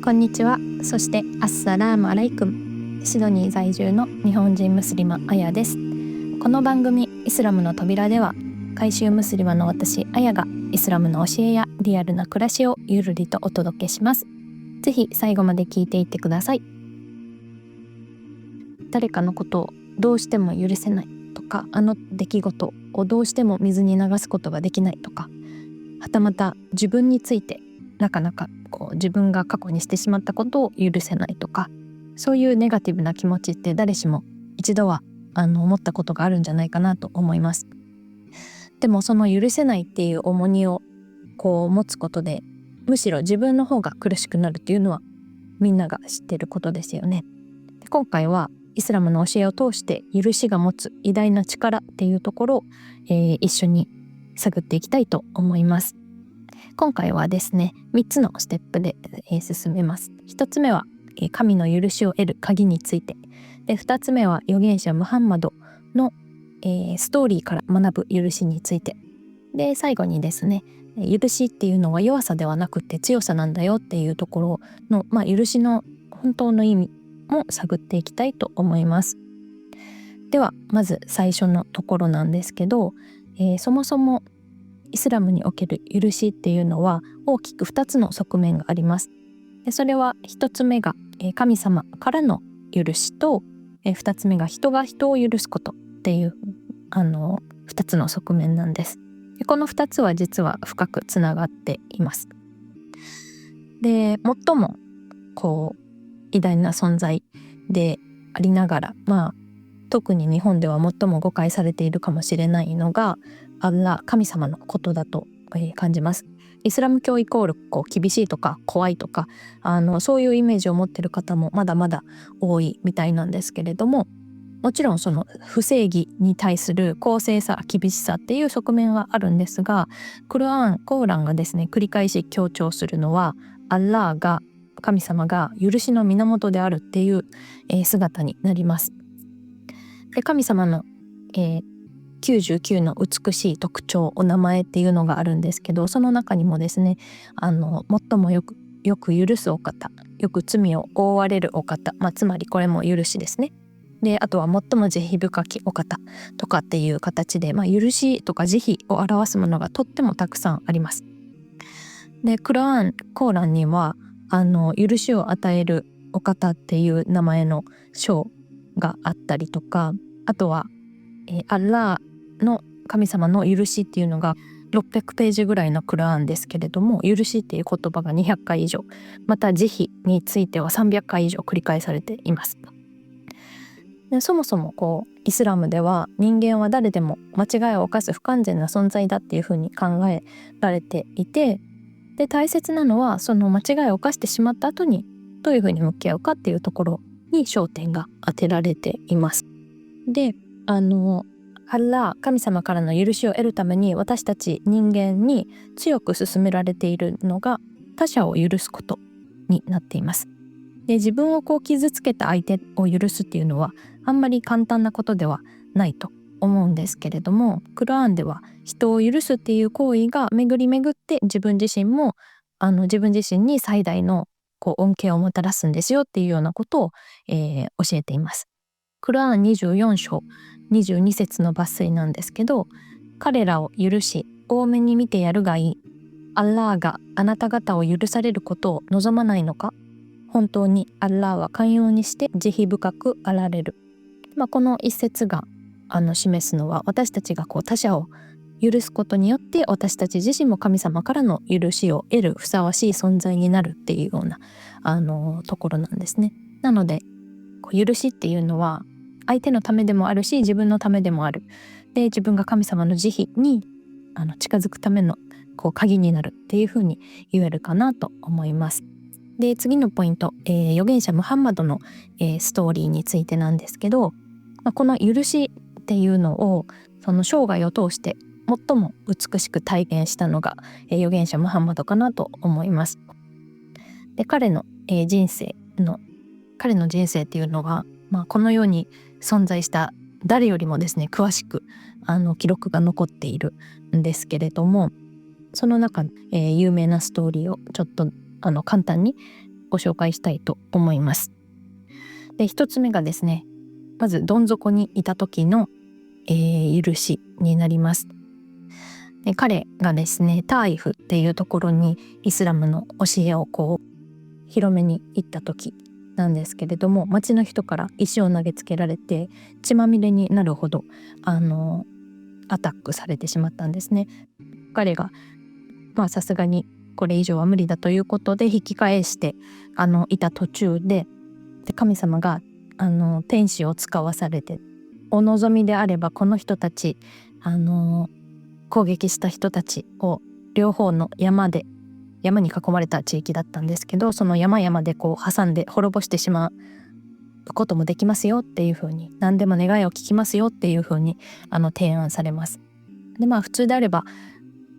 こんにちは。そしてアッサラームアライクム。シドニー在住の日本人ムスリマアヤです。この番組イスラムの扉では、改宗ムスリマの私アヤがイスラムの教えやリアルな暮らしをゆるりとお届けします。ぜひ最後まで聞いていってください。誰かのことをどうしても許せないとか、あの出来事をどうしても水に流すことができないとか、はたまた自分についてなかなか自分が過去にしてしまったことを許せないとか、そういうネガティブな気持ちって誰しも一度は思ったことがあるんじゃないかなと思います。でもその許せないっていう重荷を持つことで、むしろ自分の方が苦しくなるっていうのはみんなが知ってることですよね。で、今回はイスラムの教えを通して許しが持つ偉大な力っていうところを、一緒に探っていきたいと思います。今回はですね、3つのステップで、進めます。1つ目は、神の許しを得る鍵について。で、2つ目は預言者ムハンマドの、ストーリーから学ぶ許しについて。で、最後にですね、許しっていうのは弱さではなくて強さなんだよっていうところの、許しの本当の意味も探っていきたいと思います。ではまず最初のところなんですけど、そもそもイスラムにおける許しっていうのは大きく2つの側面があります。で、それは1つ目が神様からの許しと、2つ目が人が人を許すことっていう2つの側面なんです。で、この2つは実は深くつながっています。で、最も偉大な存在でありながら、特に日本では最も誤解されているかもしれないのがアッラー、神様のことだと感じます。イスラム教イコール厳しいとか怖いとか、そういうイメージを持っている方もまだまだ多いみたいなんですけれども、もちろんその不正義に対する公正さ、厳しさっていう側面はあるんですが、コーランがですね、繰り返し強調するのはアッラーが、神様が許しの源であるっていう、姿になります。で、神様の、99の美しい特徴、お名前っていうのがあるんですけど、その中にもですね、最もよく許すお方、よく罪を覆われるお方、つまりこれも許しですね。で、あとは最も慈悲深きお方とかっていう形で、許しとか慈悲を表すものがとってもたくさんあります。で、コーランには許しを与えるお方っていう名前の章があったりとか、あとは、アッラーの神様の許しっていうのが600ページぐらいのクラーンですけれども、許しっていう言葉が200回以上、また慈悲については300回以上繰り返されています。で、そもそもイスラムでは人間は誰でも間違いを犯す不完全な存在だっていうふうに考えられていて、で、大切なのはその間違いを犯してしまった後にどういうふうに向き合うかっていうところに焦点が当てられています。で、アッラー、神様からの許しを得るために私たち人間に強く勧められているのが他者を許すことになっています。で、自分を傷つけた相手を許すっていうのはあんまり簡単なことではないと思うんですけれども、クルアンでは人を許すっていう行為が巡り巡って自分自身も自分自身に最大の恩恵をもたらすんですよっていうようなことを、教えています。クルアン24章22節の抜粋なんですけど、彼らを許し多めに見てやるがいい。アッラーがあなた方を許されることを望まないのか。本当にアッラーは寛容にして慈悲深くあられる。この一節が示すのは、私たちが他者を許すことによって私たち自身も神様からの許しを得るふさわしい存在になるっていうようなところなんですね。なので許しっていうのは相手のためでもあるし、自分のためでもある。で、自分が神様の慈悲に近づくための鍵になるっていうふうに言えるかなと思います。で、次のポイント、預言者ムハンマドの、ストーリーについてなんですけど、この許しっていうのをその生涯を通して最も美しく体現したのが、預言者ムハンマドかなと思います。で、彼の人生っていうのが、この世に存在した誰よりもですね、詳しく記録が残っているんですけれども、その中、有名なストーリーをちょっと簡単にご紹介したいと思います。で、一つ目がですね、まずどん底にいた時の、許しになります。で、彼がですね、ターイフっていうところにイスラムの教えを広めに行った時なんですけれども、町の人から石を投げつけられて血まみれになるほどアタックされてしまったんですね。彼がさすがにこれ以上は無理だということで引き返していた途中で、神様が天使を使わされて、お望みであればこの人たち攻撃した人たちを両方の山に囲まれた地域だったんですけど、その山々で挟んで滅ぼしてしまうこともできますよっていう風に、何でも願いを聞きますよっていう風に提案されます。で、普通であれば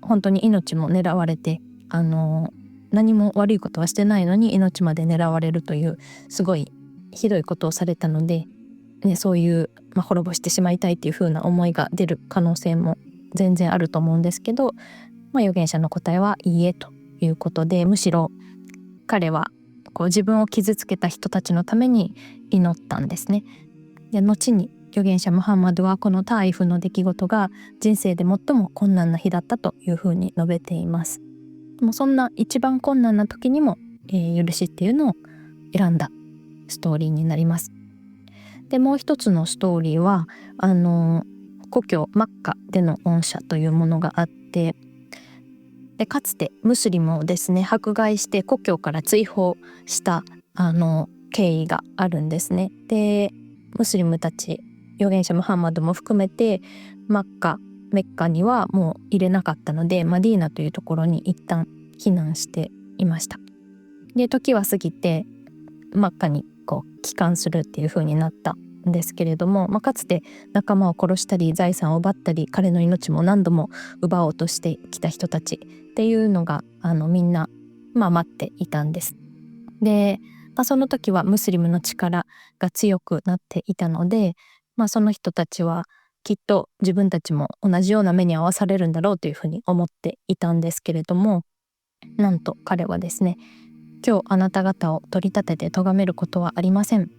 本当に命も狙われて何も悪いことはしてないのに命まで狙われるというすごいひどいことをされたので、そういう、滅ぼしてしまいたいっていう風な思いが出る可能性も全然あると思うんですけど、預言者の答えはいいえということで、むしろ彼は自分を傷つけた人たちのために祈ったんですね。で、後に預言者ムハンマドはこのターイフの出来事が人生で最も困難な日だったというふうに述べています。もうそんな一番困難な時にも、許しっていうのを選んだストーリーになります。で、もう一つのストーリーは故郷マッカでの恩赦というものがあって、でかつてムスリムをですね迫害して故郷から追放した経緯があるんですね。で、ムスリムたち預言者ムハンマドも含めてメッカにはもう入れなかったので、マディーナというところに一旦避難していました。で、時は過ぎてマッカに帰還するっていう風になったんですけれども、かつて仲間を殺したり財産を奪ったり彼の命も何度も奪おうとしてきた人たちっていうのがみんな待っていたんです。で、その時はムスリムの力が強くなっていたので、その人たちはきっと自分たちも同じような目に遭わされるんだろうというふうに思っていたんですけれども、なんと彼はですね、今日あなた方を取り立てて咎めることはありません。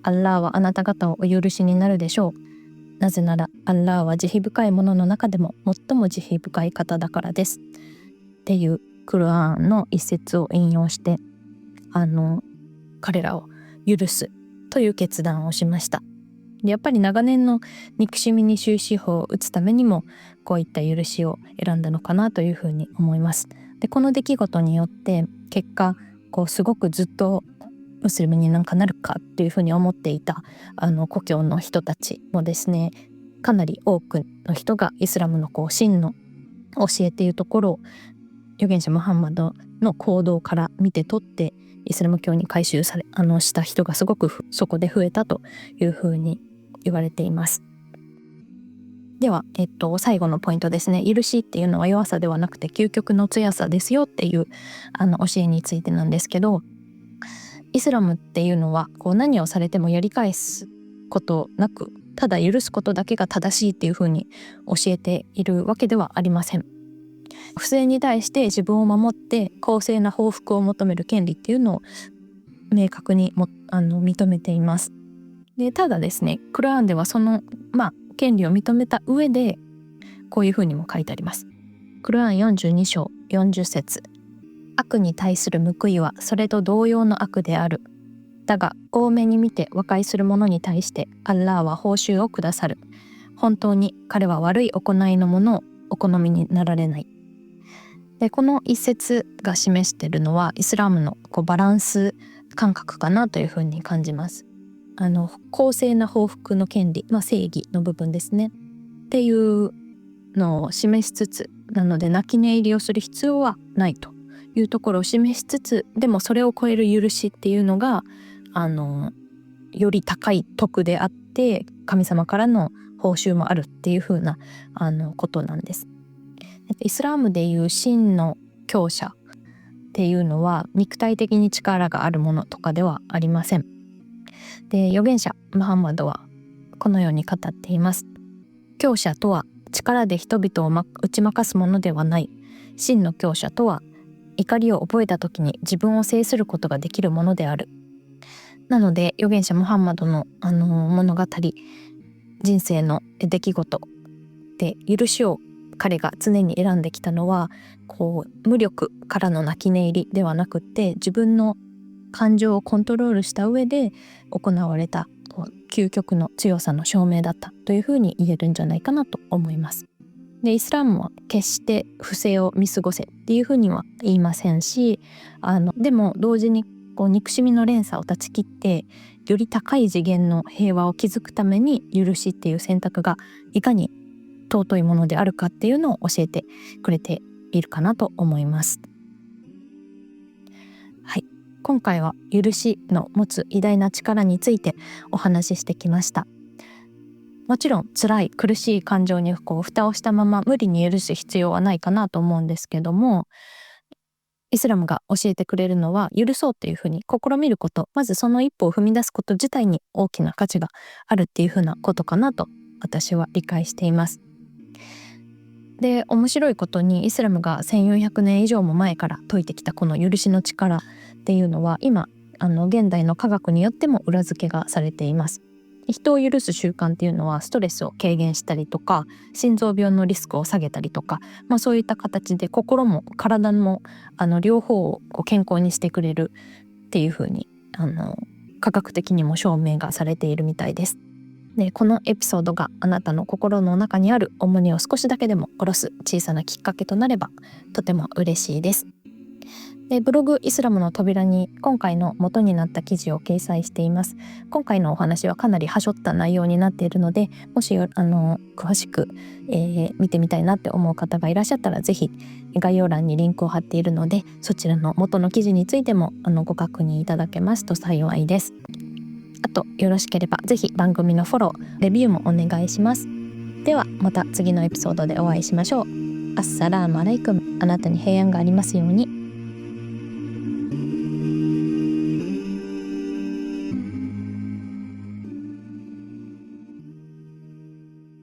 アッラーはあなた方をお許しになるでしょう。なぜならアッラーは慈悲深いものの中でも最も慈悲深い方だからです。っていうクルアーンの一節を引用して彼らを許すという決断をしました。で、やっぱり長年の憎しみに終止符を打つためにもこういった許しを選んだのかなというふうに思います。で、この出来事によって結果すごくずっとムスリムになんかなるかっていうふうに思っていた故郷の人たちもですね、かなり多くの人がイスラムの真の教えっていうところを預言者ムハンマドの行動から見て取ってイスラム教に改宗した人がすごくそこで増えたというふうに言われています。では、最後のポイントですね。許しっていうのは弱さではなくて究極の強さですよっていう教えについてなんですけど、イスラムっていうのは何をされてもやり返すことなく、ただ許すことだけが正しいっていうふうに教えているわけではありません。不正に対して自分を守って公正な報復を求める権利っていうのを明確に認めています。で、ただですね、クルアーンではその権利を認めた上でこういうふうにも書いてあります。クルアーン42章40節、悪に対する報いはそれと同様の悪である。だが大目に見て和解する者に対してアッラーは報酬をくださる。本当に彼は悪い行いのものをお好みになられない。で、この一節が示しているのはイスラムのバランス感覚かなというふうに感じます。公正な報復の権利、正義の部分ですねっていうのを示しつつ、なので泣き寝入りをする必要はないというところを示しつつ、でもそれを超える許しっていうのがより高い徳であって神様からの報酬もあるっていう風なことなんです。イスラームでいう真の強者っていうのは肉体的に力があるものとかではありません。で、預言者ムハンマドはこのように語っています。強者とは力で人々を打ち負かすものではない。真の強者とは怒りを覚えた時に自分を制することができるものである。なので預言者ムハンマドの、物語、人生の出来事で許しを彼が常に選んできたのは無力からの泣き寝入りではなくって、自分の感情をコントロールした上で行われた究極の強さの証明だったというふうに言えるんじゃないかなと思います。でイスラムは決して不正を見過ごせっていうふうには言いませんし、でも同時に憎しみの連鎖を断ち切ってより高い次元の平和を築くために許しっていう選択がいかに尊いものであるかっていうのを教えてくれているかなと思います。はい、今回は許しの持つ偉大な力についてお話ししてきました。もちろん辛い苦しい感情に蓋をしたまま無理に許す必要はないかなと思うんですけども、イスラムが教えてくれるのは許そうっていうふうに試みること、まずその一歩を踏み出すこと自体に大きな価値があるっていうふうなことかなと私は理解しています。で面白いことにイスラムが1400年以上も前から説いてきたこの許しの力っていうのは今現代の科学によっても裏付けがされています。人を許す習慣っていうのはストレスを軽減したりとか心臓病のリスクを下げたりとか、そういった形で心も体も両方を健康にしてくれるっていう風に科学的にも証明がされているみたいです。でこのエピソードがあなたの心の中にある重荷を少しだけでも下ろす小さなきっかけとなればとても嬉しいです。でブログイスラムの扉に今回の元になった記事を掲載しています。今回のお話はかなりはしょった内容になっているので、もし詳しく、見てみたいなって思う方がいらっしゃったらぜひ概要欄にリンクを貼っているので、そちらの元の記事についてもご確認いただけますと幸いです。あとよろしければぜひ番組のフォローレビューもお願いします。ではまた次のエピソードでお会いしましょう。アッサラームアライクム。あなたに平安がありますように。